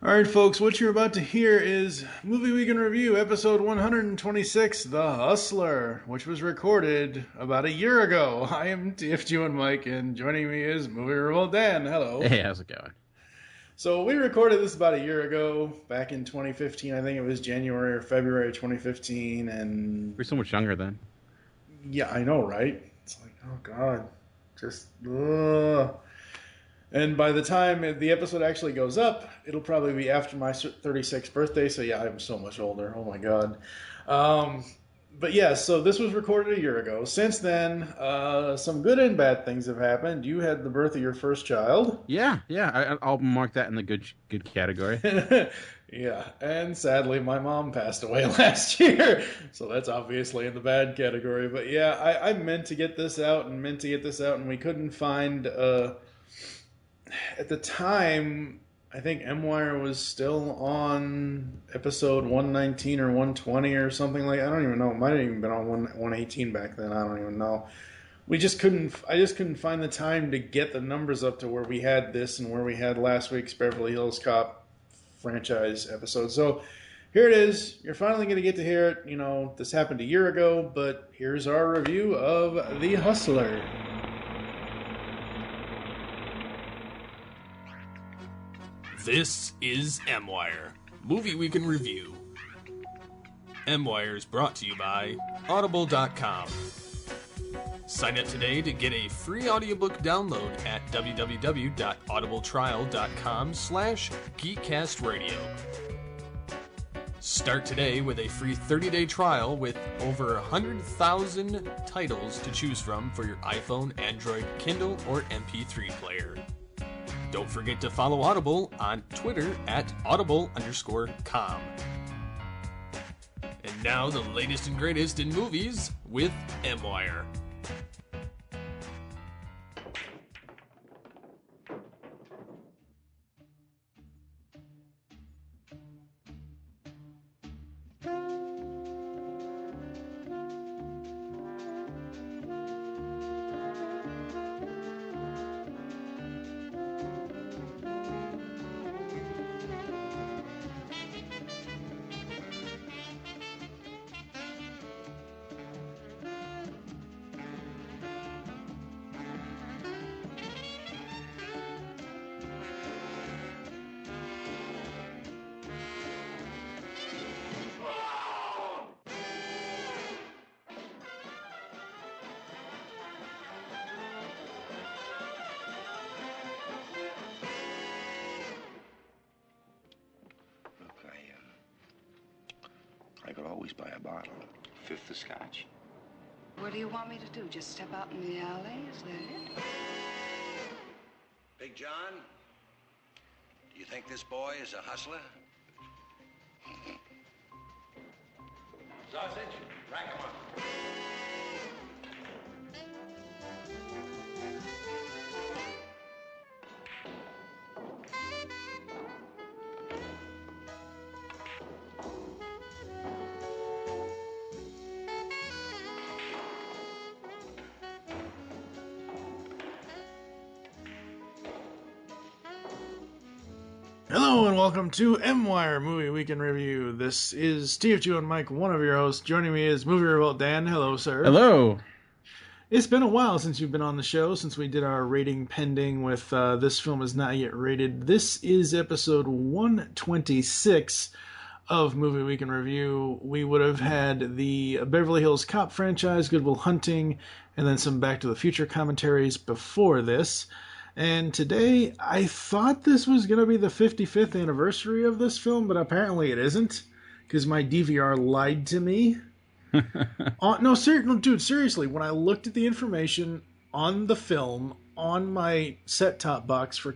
All right, folks, what you're about to hear is Movie Week in Review, episode 126, The Hustler, which was recorded about a year ago. I am TFG and Mike, and joining me is MovieRevolt Dan. Hello. Hey, how's it going? So we recorded this about a year ago, back in 2015. I think it was January or February 2015, and We're so much younger then. yeah, I know, right? It's like, oh God, just ugh. And by the time the episode actually goes up, it'll probably be after my 36th birthday. So yeah, I'm so much older. Oh my God. But yeah, so this was recorded a year ago. Since then, some good and bad things have happened. You had the birth of your first child. I'll mark that in the good category. Yeah, and sadly, my mom passed away last year. So that's obviously in the bad category. But yeah, I meant to get this out and we couldn't find... at the time, I think M-Wire was still on episode 119 or 120 or something like. I don't even know. It might have even been on 118 back then. I don't even know. I just couldn't find the time to get the numbers up to where we had this and where we had last week's Beverly Hills Cop franchise episode. So here it is. You're finally going to get to hear it. You know, this happened a year ago, but here's our review of The Hustler. This is M-Wire, Movie Week in Review. M-Wire is brought to you by Audible.com. Sign up today to get a free audiobook download at www.audibletrial.com/geekcastradio. Start today with a free 30-day trial with over 100,000 titles to choose from for your iPhone, Android, Kindle, or MP3 player. Don't forget to follow Audible on Twitter at audible_com. And now the latest and greatest in movies with M-Wire. I could always buy a bottle. Fifth of scotch. What do you want me to do? Just step out in the alley? Is that it? Big John, do you think this boy is a hustler? Sausage, rack 'em up. Hello and welcome to M-Wire Movie Week in Review. This is TFG and Mike, one of your hosts. Joining me is MovieRevolt Dan. Hello, sir. Hello. It's been a while since you've been on the show, since we did our rating pending with This Film Is Not Yet Rated. This is episode 126 of Movie Week in Review. We would have had the Beverly Hills Cop franchise, Good Will Hunting, and then some Back to the Future commentaries before this. And today, I thought this was going to be the 55th anniversary of this film, but apparently it isn't, because my DVR lied to me. No, dude, seriously, when I looked at the information on the film on my set-top box for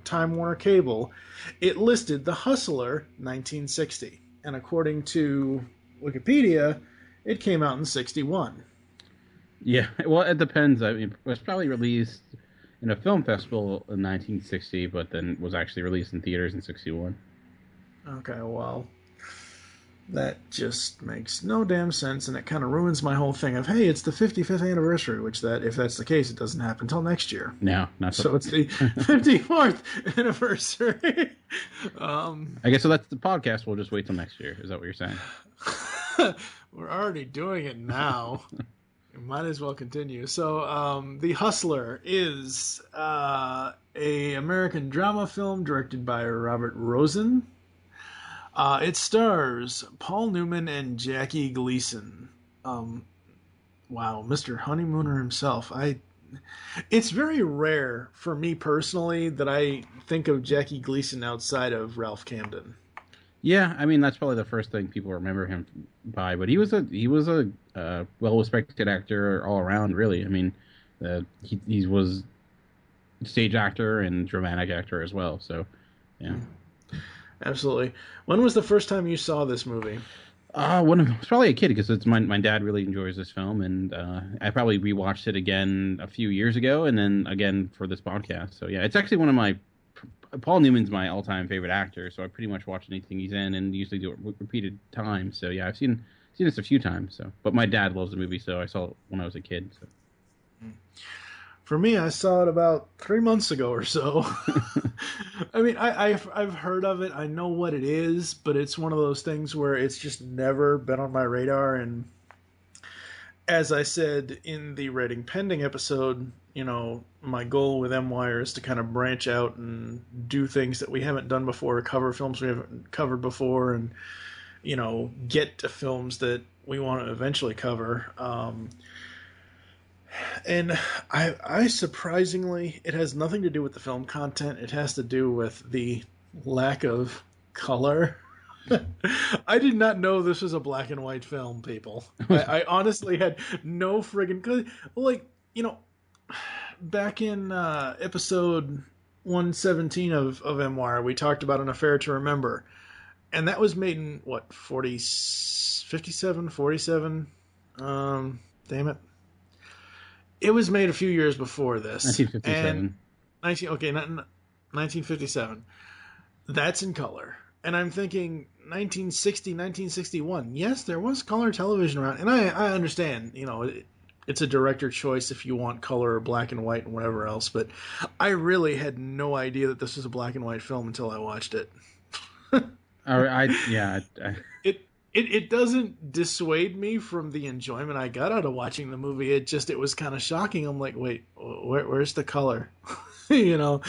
Time Warner Cable, it listed The Hustler 1960. And according to Wikipedia, it came out in 61. Yeah, well, it depends. I mean, it was probably released in a film festival in 1960, but then was actually released in theaters in 61. Okay, well, That just makes no damn sense, and it kind of ruins my whole thing of, hey, it's the 55th anniversary, which that, if that's the case, it doesn't happen until next year. No, not so. It's the 54th anniversary. I guess so. That's the podcast. We'll just wait till next year. Is that what you're saying? We're already doing it now. Might as well continue. So, The Hustler is a American drama film directed by Robert Rosen. It stars Paul Newman and Jackie Gleason. Wow, Mr. Honeymooner himself. It's very rare for me personally that I think of Jackie Gleason outside of Ralph Camden. Yeah, I mean that's probably the first thing people remember him by. But he was a well-respected actor all around. Really, I mean, he was a stage actor and dramatic actor as well. So, yeah, absolutely. When was the first time you saw this movie? When I was probably a kid, because it's my dad really enjoys this film, and I probably rewatched it again a few years ago, and then again for this podcast. So yeah, it's actually one of my Paul Newman's my all-time favorite actor, so I pretty much watch anything he's in, and usually do it repeated times. So yeah, I've seen this a few times. So, but my dad loves the movie, so I saw it when I was a kid. So. For me, I saw it about 3 months ago or so. I mean, I've heard of it. I know what it is, but it's one of those things where it's just never been on my radar. And as I said in the Rating Pending episode, you know, my goal with M-Wire is to kind of branch out and do things that we haven't done before, cover films we haven't covered before, and, you know, get to films that we want to eventually cover. And I surprisingly, it has nothing to do with the film content. It has to do with the lack of color. I did not know this was a black and white film, people. I honestly had no friggin'... Like, you know, back in episode 117 of M-Wire, we talked about An Affair to Remember. And that was made in, what, 57, 47? Damn it. It was made a few years before this. 1957. 1957. That's in color. And I'm thinking 1960, 1961. Yes, there was color television around. And I understand, you know, it's a director choice if you want color or black and white and whatever else. But I really had no idea that this was a black and white film until I watched it. It doesn't dissuade me from the enjoyment I got out of watching the movie. It was kind of shocking. I'm like, wait, where's the color? You know?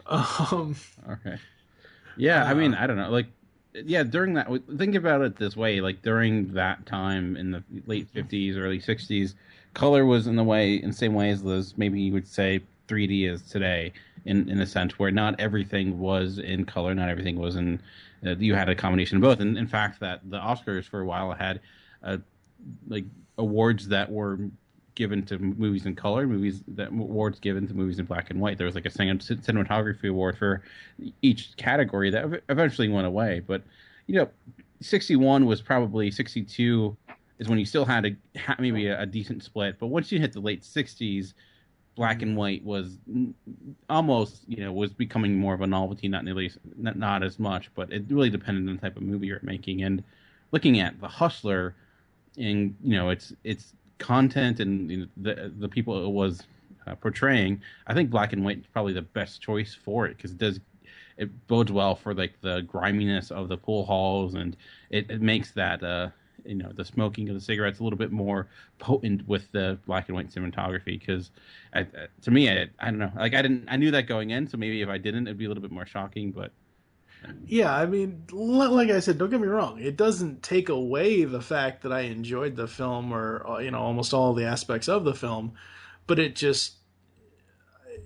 Okay. Yeah, I mean, I don't know. Like, yeah, during that, think about it this way. Like, during that time in the late 50s, early 60s, color was in the same way as maybe you would say 3D is today, in a sense, where not everything was in color, not everything was in... you had a combination of both, and in fact, that the Oscars for a while had like awards that were given to movies in color, awards given to movies in black and white. There was like a cinematography award for each category that eventually went away. But you know, 61 was probably 62 is when you still had maybe a decent split. But once you hit the late 60s. Black and white was almost, you know, was becoming more of a novelty, not as much, but it really depended on the type of movie you're making. And looking at The Hustler, and you know, its content and you know, the people it was portraying, I think black and white is probably the best choice for it because it bodes well for like the griminess of the pool halls, and it makes that you know, the smoking of the cigarettes a little bit more potent with the black and white cinematography. Because to me, I don't know, like I knew that going in, so maybe if I didn't, it'd be a little bit more shocking. But yeah, I mean, like I said, don't get me wrong, it doesn't take away the fact that I enjoyed the film or you know, almost all the aspects of the film, but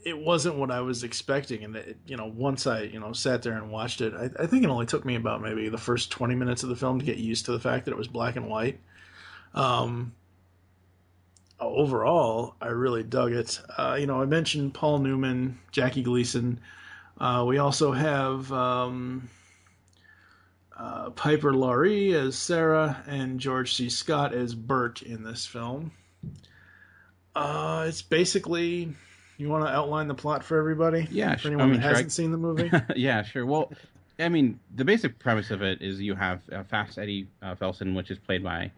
it wasn't what I was expecting. And you know, once I, you know, sat there and watched it, I think it only took me about maybe the first 20 minutes of the film to get used to the fact that it was black and white. Overall, I really dug it. You know, I mentioned Paul Newman, Jackie Gleason. We also have Piper Laurie as Sarah and George C. Scott as Bert in this film. It's basically... You want to outline the plot for everybody? Yeah, for anyone that hasn't seen the movie. Yeah, sure. Well, I mean, the basic premise of it is you have Fast Eddie Felson, which is played by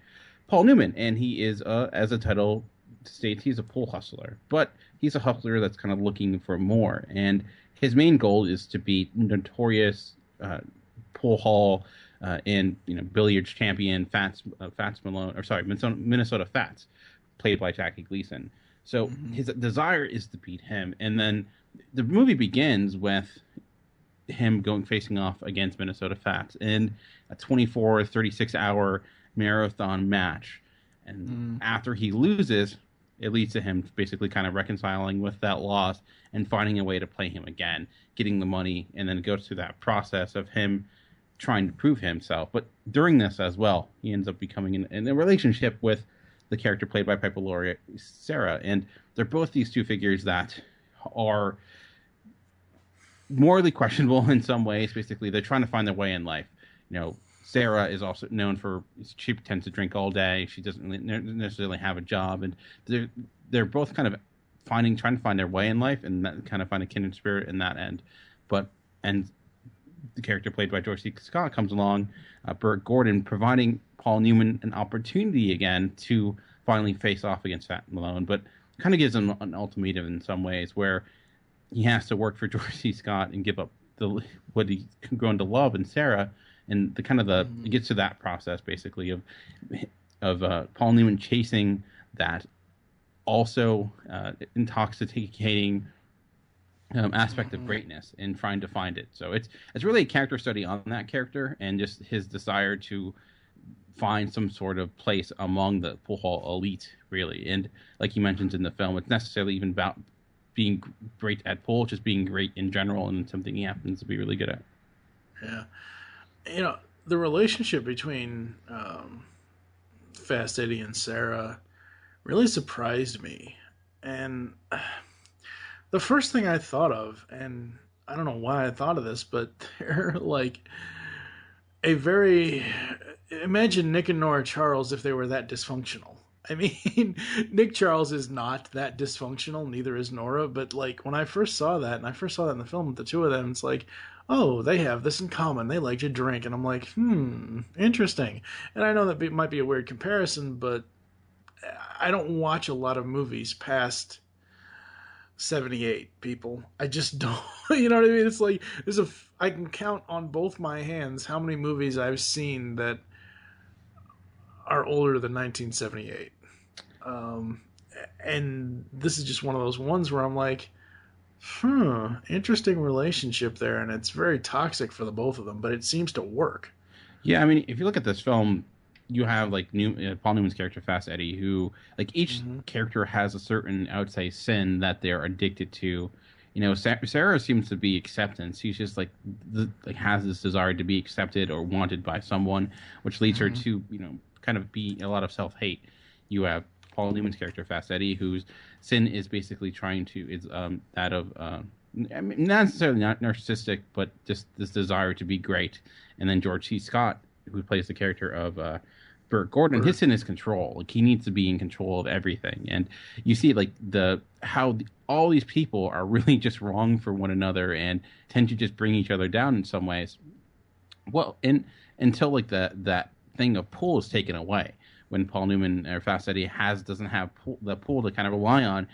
Paul Newman, and he is, as the title states, he's a pool hustler, but he's a hustler that's kind of looking for more, and his main goal is to be notorious pool hall and billiards champion Fats Malone, or sorry, Minnesota Fats, played by Jackie Gleason. So his desire is to beat him, and then the movie begins with him facing off against Minnesota Fats in a 24 or 36 hour marathon match. And after he loses, it leads to him basically kind of reconciling with that loss and finding a way to play him again, getting the money, and then it goes through that process of him trying to prove himself. But during this as well, he ends up becoming in a relationship with the character played by Laurie, Sarah. And they're both these two figures that are morally questionable in some ways. Basically, they're trying to find their way in life. Sarah is also known for, she tends to drink all day. She doesn't necessarily have a job, and they're both kind of trying to find their way in life, and that kind of find a kindred spirit in that end. And the character played by George C. Scott comes along, Burt Gordon, providing Paul Newman an opportunity again to finally face off against Fat Malone, but kind of gives him an ultimatum in some ways where he has to work for George C. Scott and give up what he's grown to love in Sarah, and it gets to that process basically of Paul Newman chasing that also intoxicating aspect of greatness and trying to find it. So it's really a character study on that character and just his desire to find some sort of place among the pool hall elite, really. And like he mentions in the film, it's necessarily even about being great at pool, just being great in general, and something he happens to be really good at. Yeah. The relationship between Fast Eddie and Sarah really surprised me. And the first thing I thought of, and I don't know why I thought of this, but they're like imagine Nick and Nora Charles if they were that dysfunctional. I mean, Nick Charles is not that dysfunctional, neither is Nora, but like when I first saw that, and I first saw that in the film with the two of them, it's like, oh, they have this in common. They like to drink. And I'm like, interesting. And I know that might be a weird comparison, but I don't watch a lot of movies past 78, people. I just don't. You know what I mean? It's like, I can count on both my hands how many movies I've seen that are older than 1978. And this is just one of those ones where I'm like, interesting relationship there, and it's very toxic for the both of them, but it seems to work. Yeah, I mean, if you look at this film, you have like Paul Newman's character, Fast Eddie, who like each character has a certain, I would say, sin that they're addicted to. Sarah seems to be acceptance. She's just like has this desire to be accepted or wanted by someone, which leads her to kind of be a lot of self-hate. You have Paul Newman's character, Fast Eddie, whose sin is basically that of not necessarily not narcissistic, but just this desire to be great. And then George C. Scott, who plays the character of Burt Gordon, his sin is control. Like he needs to be in control of everything. And you see like all these people are really just wrong for one another and tend to just bring each other down in some ways. Well, until like that thing of pool is taken away. When Paul Newman or Fast Eddie doesn't have the pool to kind of rely on,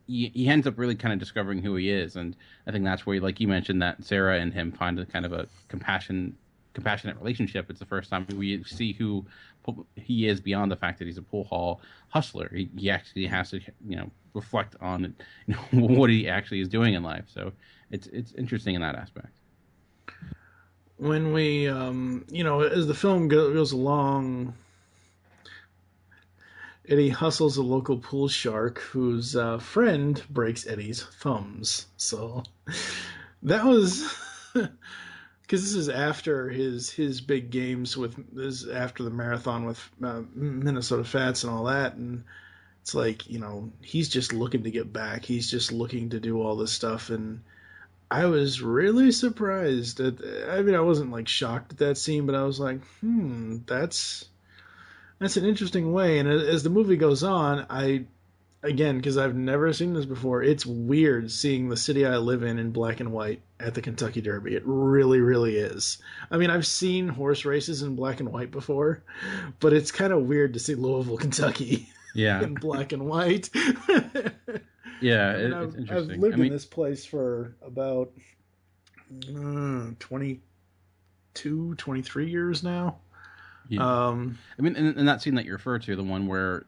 he ends up really kind of discovering who he is. And I think that's where, like you mentioned, that Sarah and him find a kind of a compassionate relationship. It's the first time we see who he is beyond the fact that he's a pool hall hustler. He actually has to reflect on what he actually is doing in life. So it's interesting in that aspect. When we as the film goes along, Eddie hustles a local pool shark whose friend breaks Eddie's thumbs. So that was because this is after his big games after the marathon with Minnesota Fats and all that, and it's like he's just looking to get back. He's just looking to do all this stuff, and I was really surprised. I wasn't like shocked at that scene, but I was like, that's an interesting way. And as the movie goes on, I again, because I've never seen this before, it's weird seeing the city I live in black and white at the Kentucky Derby. It really, really is. I mean, I've seen horse races in black and white before, but it's kind of weird to see Louisville, Kentucky in black and white. Yeah, I mean, it's I've interesting. lived in this place for about 22, 23 years now. Yeah. I mean, and that scene that you referred to, the one where,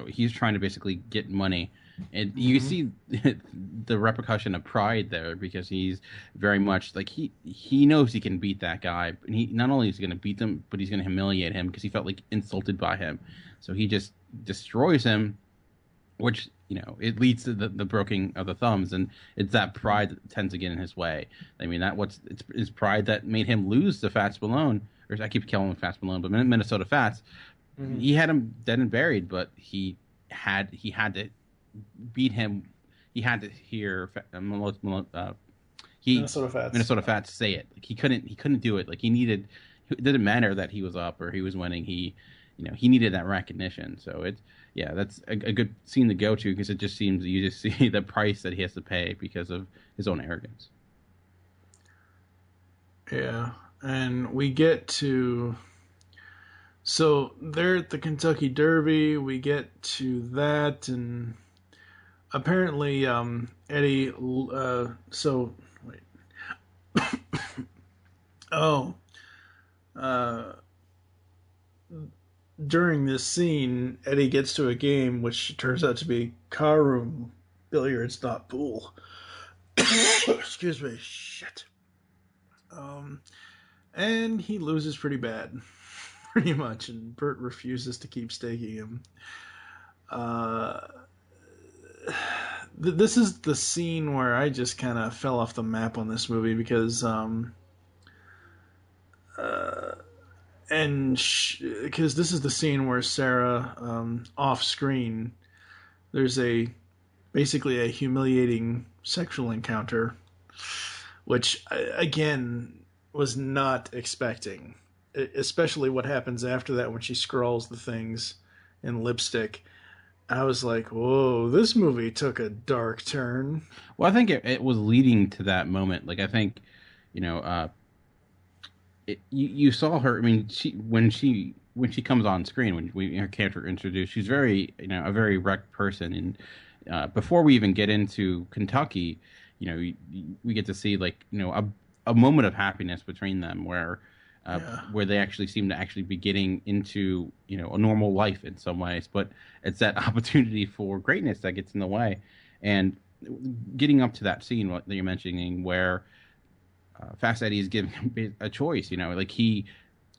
he's trying to basically get money, and you see the repercussion of pride there, because he's very much like, he knows he can beat that guy, and he not only is he going to beat them, but he's going to humiliate him because he felt like insulted by him. So he just destroys him, which, it leads to the breaking of the thumbs, and it's that pride that tends to get in his way. I mean, it's pride that made him lose to Fats Malone, or I keep calling him Fats Malone, but Minnesota Fats. Mm-hmm. He had him dead and buried, but he had to beat him. He had to hear Minnesota Fats say it. Like he couldn't do it. Like it didn't matter that he was up or he was winning. He needed that recognition. So that's a good scene to go to, because it just seems you just see the price that he has to pay because of his own arrogance. Yeah, and we get to... So they're at the Kentucky Derby. We get to that, and apparently Eddie... during this scene, Eddie gets to a game which turns out to be car room billiards, not pool. Excuse me. Shit. And he loses pretty bad, pretty much, and Bert refuses to keep staking him. This is the scene where I just kind of fell off the map on this movie, because because this is the scene where Sarah, off screen, there's basically a humiliating sexual encounter, which again was not expecting, especially what happens after that when she scrawls the things in lipstick. I was like, whoa, this movie took a dark turn. Well, I think it was leading to that moment. Like, I think, you saw her. I mean, when she comes on screen, when her character introduced, she's very, a very wrecked person. And before we even get into Kentucky, we get to see, like, a moment of happiness between them, where they actually seem to actually be getting into, a normal life in some ways. But it's that opportunity for greatness that gets in the way. And getting up to that scene that you're mentioning, where Fast Eddie is giving him a choice, like he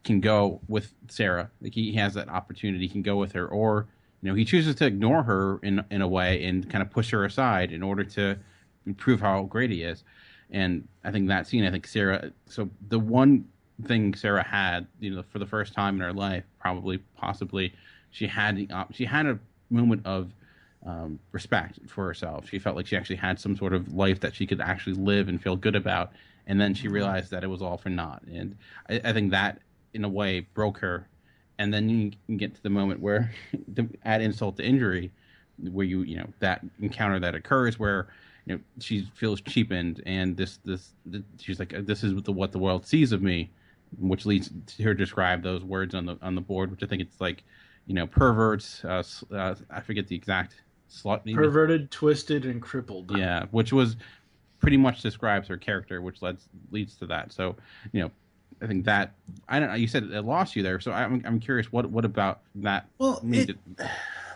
can go with Sarah, like he has that opportunity, he can go with her, or he chooses to ignore her in a way and kind of push her aside in order to prove how great he is. And I think that scene, Sarah, so the one thing Sarah had, for the first time in her life, possibly, she had a moment of respect for herself. She felt like she actually had some sort of life that she could actually live and feel good about. And then she realized that it was all for naught. And I think that, in a way, broke her. And then you can get to the moment where, to add insult to injury, where that encounter that occurs where, she feels cheapened, and she's like, this is what the world sees of me, which leads to her describe those words on the board, which I think it's like, perverts. I forget the exact slut. Maybe. Perverted, twisted, and crippled. Yeah, which was pretty much describes her character, which leads to that. So, I think that, I don't know. You said it lost you there, so I'm curious. What about that? Well,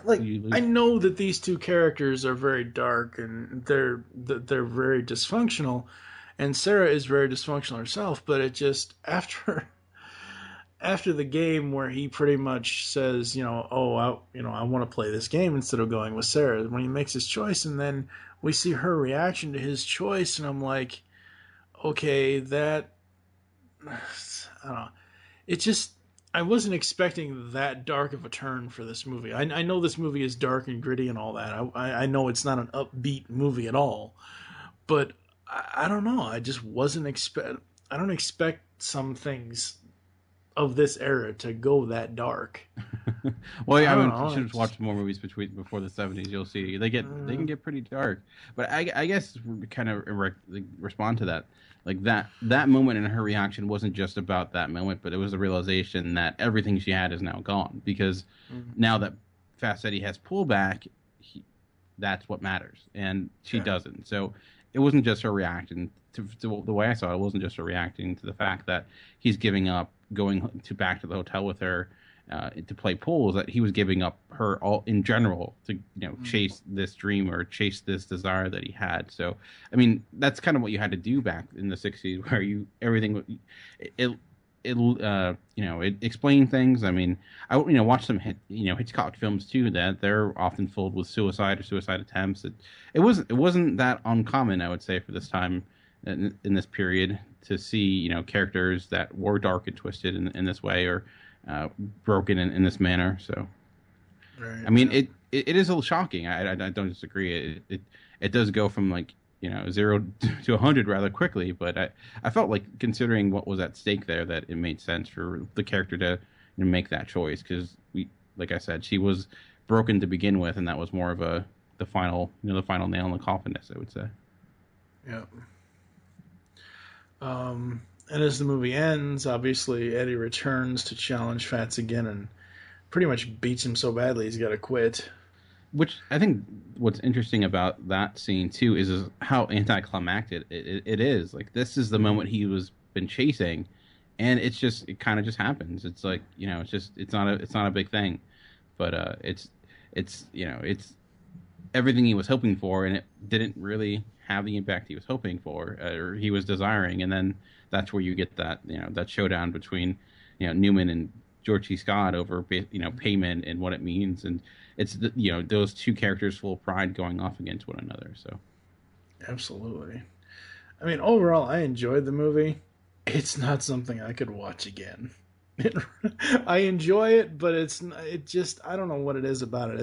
I know that these two characters are very dark and they're very dysfunctional, and Sarah is very dysfunctional herself. But it just after the game where he pretty much says, I want to play this game instead of going with Sarah, when he makes his choice, and then we see her reaction to his choice, and I'm like, okay, that, I don't know. It just, I wasn't expecting that dark of a turn for this movie. I know this movie is dark and gritty and all that. I know it's not an upbeat movie at all. But I don't know. I just wasn't I don't expect some things of this era to go that dark. Well, yeah, I mean, you should have watched more movies before the 70s. You'll see they can get pretty dark. But I guess kind of respond to that. Like that moment in her reaction wasn't just about that moment, but it was the realization that everything she had is now gone, because now that Fast Eddie has pullback, that's what matters, and she doesn't. So it wasn't just her reacting to the way I saw it. It wasn't just her reacting to the fact that he's giving up going back to the hotel with her to play pool. Is that he was giving up her all in general to chase this dream or chase this desire that he had. So I mean, that's kind of what you had to do back in the 60s, where it explained things. I mean, I watch some Hitchcock films too, that they're often filled with suicide or suicide attempts. It wasn't that uncommon, I would say, for this time in this period to see characters that were dark and twisted in this way, or broken in this manner. So right, I mean, it is a little shocking. I don't disagree. It does go from 0 to 100 rather quickly, but I felt like, considering what was at stake there, that it made sense for the character to make that choice, because like I said, she was broken to begin with, and that was more of the final nail in the coffin, I would say. Yeah. And as the movie ends, obviously Eddie returns to challenge Fats again and pretty much beats him so badly he's got to quit. Which I think what's interesting about that scene too is how anticlimactic it is. Like, this is the moment he was been chasing, and it kind of just happens. It's like, it's not a big thing, but it's everything he was hoping for, and it didn't really have the impact he was hoping for, or he was desiring. And then that's where you get that that showdown between Newman and George C. Scott over payment and what it means, and it's those two characters full of pride going off against one another. So absolutely. I mean, overall, I enjoyed the movie. It's not something I could watch again. I enjoy it, but I don't know what it is about it.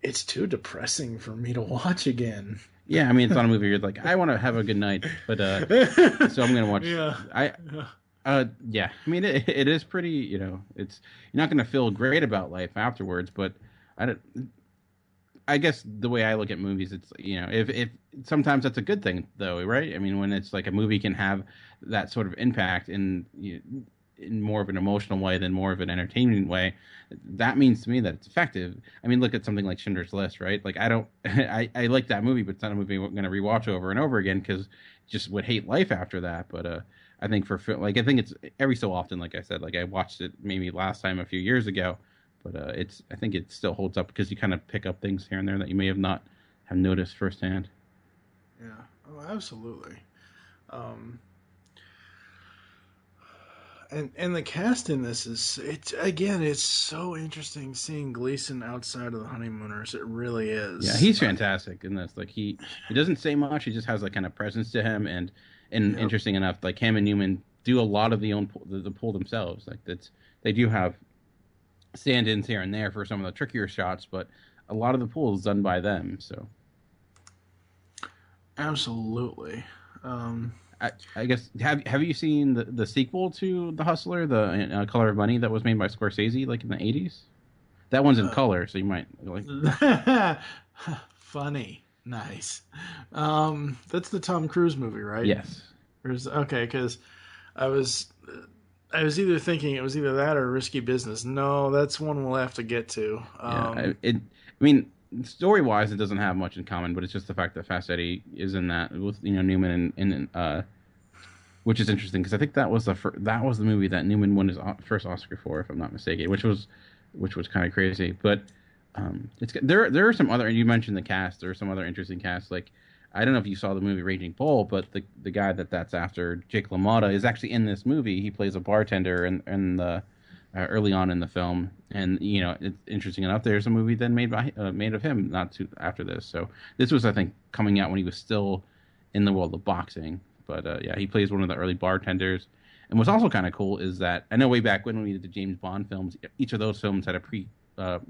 It's too depressing for me to watch again. Yeah, I mean, it's not a movie you're like, I want to have a good night, but so I'm gonna watch. Yeah. Yeah. I mean, it is pretty. It's, you're not gonna feel great about life afterwards, but I guess the way I look at movies, it's if sometimes that's a good thing, though, right? I mean, when it's like a movie can have that sort of impact in more of an emotional way than more of an entertainment way, that means to me that it's effective. I mean, look at something like Schindler's List, right? Like, I like that movie, but it's not a movie I'm going to rewatch over and over again, because just would hate life after that. But I think I think it's every so often, like I said, like I watched it maybe last time a few years ago, but I think it still holds up, because you kind of pick up things here and there that you may have not have noticed firsthand. Yeah, oh, absolutely. And the cast in this it's so interesting seeing Gleason outside of the Honeymooners. It really is. Yeah, he's fantastic in this. Like, he doesn't say much. He just has that kind of presence to him, and yep. Interesting enough, like, him and Newman do a lot of the pull themselves. Like, they do have stand-ins here and there for some of the trickier shots, but a lot of the pull is done by them. So absolutely. I guess have you seen the sequel to The Hustler, the Color of Money, that was made by Scorsese like in the 80s? That one's in color, so you might like. Funny, nice. That's the Tom Cruise movie, right? Yes. Okay, because I was either thinking it was either that or Risky Business. No, that's one we'll have to get to. I mean, story-wise, it doesn't have much in common, but it's just the fact that Fast Eddie is in that with Newman and which is interesting, because I think that was the movie that Newman won his first Oscar for, if I'm not mistaken, which was kind of crazy. But there are some other, you mentioned the cast. There are some other interesting casts. Like, I don't know if you saw the movie Raging Bull, but the guy that's after Jake LaMotta is actually in this movie. He plays a bartender in the early on in the film, and it's interesting enough. There's a movie then made of him not too after this. So this was, I think, coming out when he was still in the world of boxing. But yeah, he plays one of the early bartenders. And what's also kind of cool is that I know way back when we did the James Bond films, each of those films had a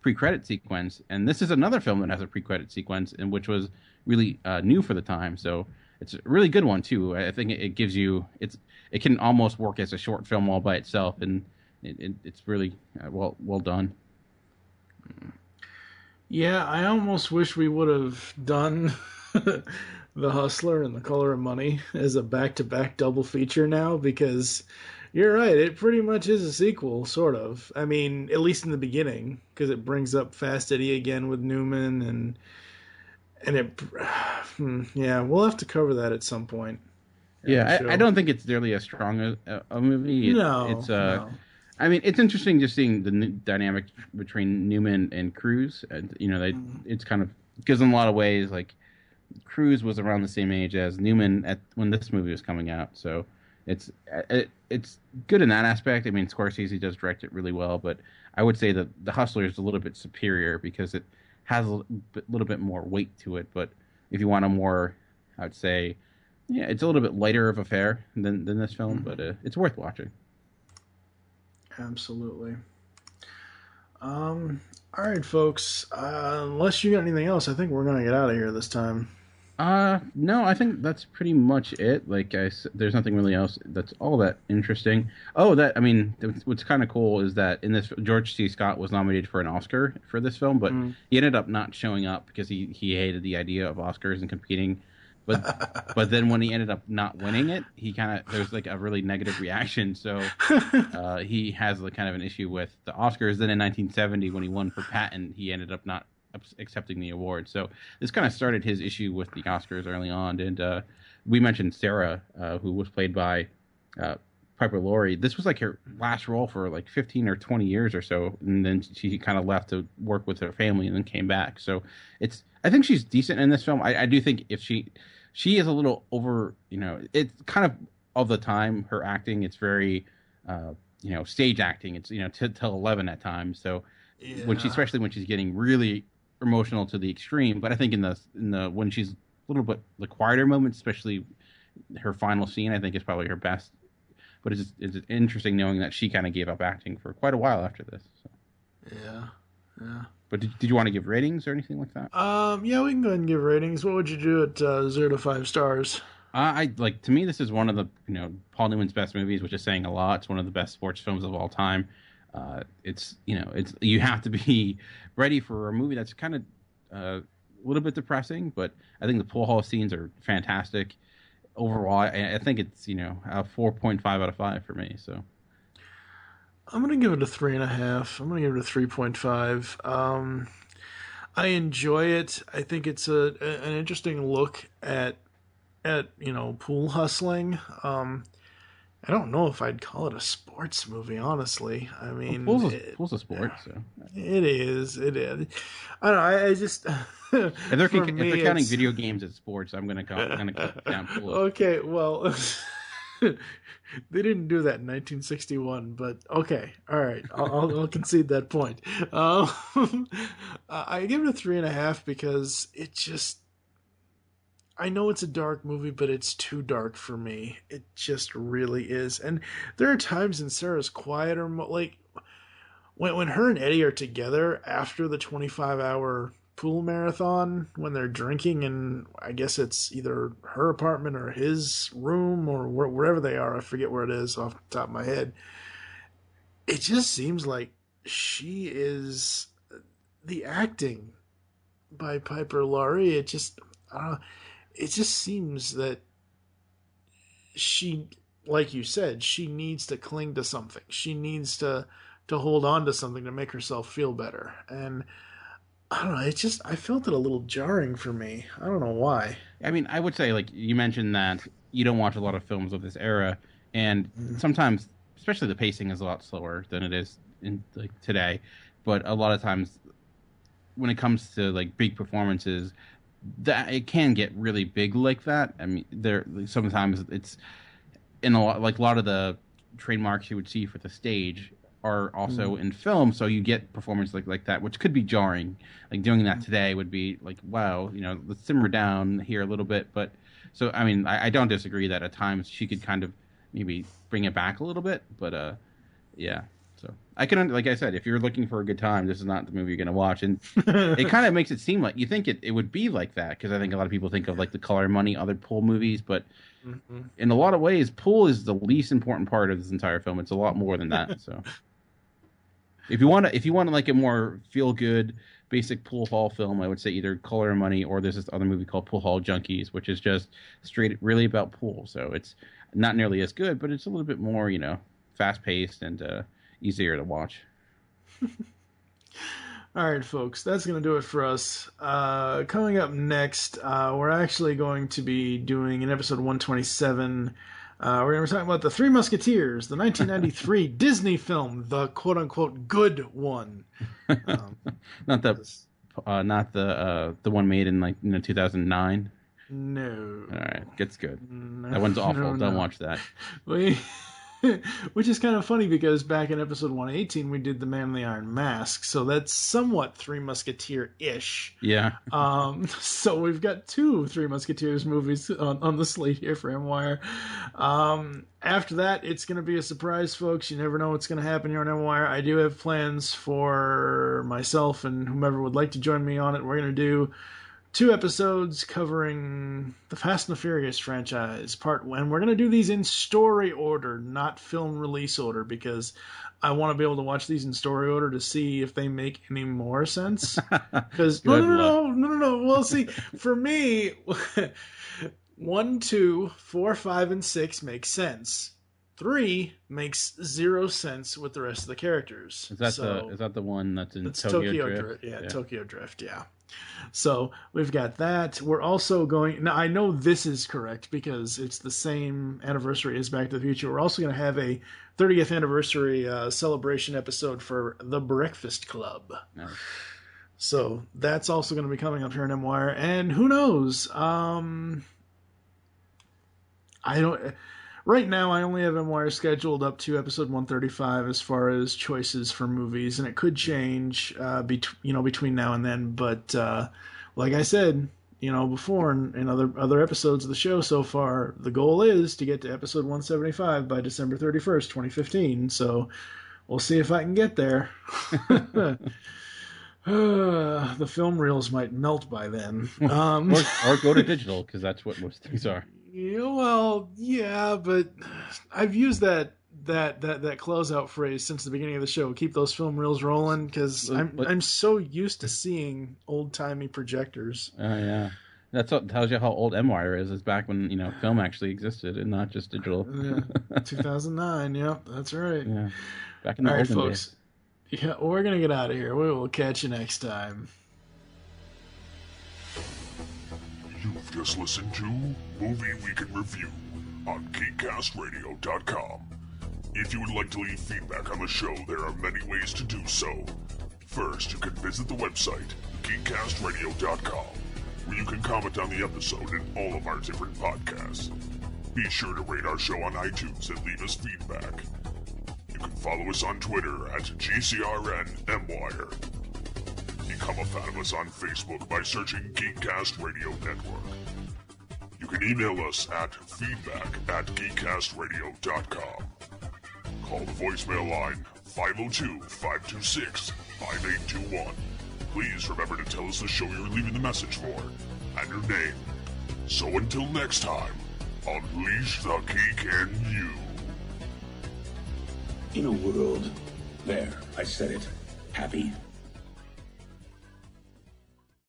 pre-credit sequence, and this is another film that has a pre-credit sequence, and which was really new for the time. So it's a really good one too. I think it gives you it can almost work as a short film all by itself, and it's really well done. Yeah, I almost wish we would have done The Hustler and The Color of Money as a back-to-back double feature now, because you're right, it pretty much is a sequel, sort of. I mean, at least in the beginning, because it brings up Fast Eddie again with Newman, and it, yeah, we'll have to cover that at some point. Yeah, I don't think it's nearly as strong a movie. No. I mean, it's interesting just seeing the dynamic between Newman and Cruise. It's kind of because in a lot of ways, like Cruise was around the same age as Newman when this movie was coming out, so it's good in that aspect. I mean, Scorsese does direct it really well, but I would say that The Hustler is a little bit superior because it has a little bit more weight to it. But if you want a more, I would say, yeah, it's a little bit lighter of a fare than this film, but it's worth watching. Absolutely. All right, folks. Unless you got anything else, I think we're gonna get out of here this time. No, I think that's pretty much it. Like there's nothing really else that's all that interesting. Oh, what's kind of cool is that in this, George C. Scott was nominated for an Oscar for this film, but he ended up not showing up because he hated the idea of Oscars and competing. But then when he ended up not winning it, there's like a really negative reaction. So he has like kind of an issue with the Oscars. Then in 1970, when he won for Patton, he ended up not accepting the award. So this kind of started his issue with the Oscars early on. And we mentioned Sarah, who was played by Piper Laurie. This was like her last role for like 15 or 20 years or so, and then she kind of left to work with her family and then came back. So I think she's decent in this film. I do think if she is a little over, it's kind of the time her acting. It's very, stage acting. It's till 11 at times. So especially when she's getting really emotional to the extreme. But I think in the when she's a little bit the quieter moments, especially her final scene, I think is probably her best. But it's interesting knowing that she kind of gave up acting for quite a while after this. So. Yeah. But did you want to give ratings or anything like that? Yeah, we can go ahead and give ratings. What would you do at 0 to 5 stars? To me, this is one of the Paul Newman's best movies, which is saying a lot. It's one of the best sports films of all time. It's you have to be ready for a movie that's kind of a little bit depressing, but I think the pool hall scenes are fantastic. Overall, I think it's a 4.5 out of 5 for me. So I'm gonna give it a 3.5. I'm gonna give it a 3.5. I enjoy it. I think it's an interesting look at pool hustling. I don't know if I'd call it a sports movie, honestly. I mean, pool's a sport, so it is. It is. I don't know. I just if they're counting video games as sports, I'm gonna cut down pool. Okay, well, they didn't do that in 1961, but okay, all right, I'll concede that point. I give it a 3.5 because it just. I know it's a dark movie, but it's too dark for me. It just really is. And there are times in Sarah's quieter, like when her and Eddie are together after the 25-hour pool marathon, when they're drinking, and I guess it's either her apartment or his room or wherever they are. I forget where it is off the top of my head. It just seems like she is the acting by Piper Laurie. It just, I don't know. It just seems that she, like you said, she needs to cling to something. She needs to hold on to something to make herself feel better. And I don't know, I felt it a little jarring for me. I don't know why. I mean, I would say, like, you mentioned that you don't watch a lot of films of this era, and sometimes, especially the pacing is a lot slower than it is in like today. But a lot of times, when it comes to like big performances, that it can get really big like that. I mean, sometimes it's in a lot of the trademarks you would see for the stage are also in film, so you get performance like that, which could be jarring. Like doing that today would be like, wow, let's simmer down here a little bit. But so I mean, I don't disagree that at times she could kind of maybe bring it back a little bit, but yeah. So I can, like I said, if you're looking for a good time, this is not the movie you're going to watch. And it kind of makes it seem like you think it would be like that, because I think a lot of people think of like the Color Money, other Pool movies, but in a lot of ways, Pool is the least important part of this entire film. It's a lot more than that. So if you want like a more feel good, basic pool hall film, I would say either Color Money or there's this other movie called Pool Hall Junkies, which is just straight really about pool. So it's not nearly as good, but it's a little bit more, fast paced and easier to watch. All right, folks, that's going to do it for us. Coming up next, we're actually going to be doing an episode 127. We're going to be talking about The Three Musketeers, the 1993 Disney film, the quote-unquote good one. Not the one made in 2009. No. All right, it's good. That one's awful. Don't watch that. Which is kind of funny because back in episode 118 we did The Man in the Iron Mask, so that's somewhat Three Musketeer-ish. Yeah. So we've got two Three Musketeers movies on the slate here for M-Wire. After that, it's going to be a surprise, folks. You never know what's going to happen here on M-Wire. I do have plans for myself and whomever would like to join me on it. We're going to do 2 episodes covering the Fast and the Furious franchise, part 1. We're going to do these in story order, not film release order, because I want to be able to watch these in story order to see if they make any more sense. Because no. Well, see, for me, 1, 2, 4, 5, and 6 make sense. 3 makes 0 sense with the rest of the characters. Is that the one that's in Tokyo Drift? Yeah, Tokyo Drift, yeah. So we've got that. We're also going... Now, I know this is correct because it's the same anniversary as Back to the Future. We're also going to have a 30th anniversary celebration episode for The Breakfast Club. Nice. So that's also going to be coming up here in M-Wire. And who knows? Right now, I only have M-Wire scheduled up to episode 135 as far as choices for movies, and it could change between now and then. But like I said, before in other episodes of the show so far, the goal is to get to episode 175 by December 31st, 2015. So we'll see if I can get there. The film reels might melt by then. Or go to digital, because that's what most things are. Yeah, but I've used that closeout phrase since the beginning of the show. Keep those film reels rolling, because I'm so used to seeing old timey projectors. Oh yeah, that's what tells you how old M-Wire is. It's back when film actually existed and not just digital. Yeah, 2009. Yep, that's right. Yeah, back in the olden days. Yeah, we're gonna get out of here. We will catch you next time. You've just listened to Movie Week in Review on GeekCastRadio.com. If you would like to leave feedback on the show, there are many ways to do so. First, you can visit the website, GeekCastRadio.com, where you can comment on the episode and all of our different podcasts. Be sure to rate our show on iTunes and leave us feedback. You can follow us on Twitter at GCRNMWire. Become a fan of us on Facebook by searching Geekcast Radio Network. You can email us at feedback@geekcastradio.com. Call the voicemail line 502-526-5821. Please remember to tell us the show you're leaving the message for and your name. So until next time, unleash the geek in you. In a world, there, I said it, happy,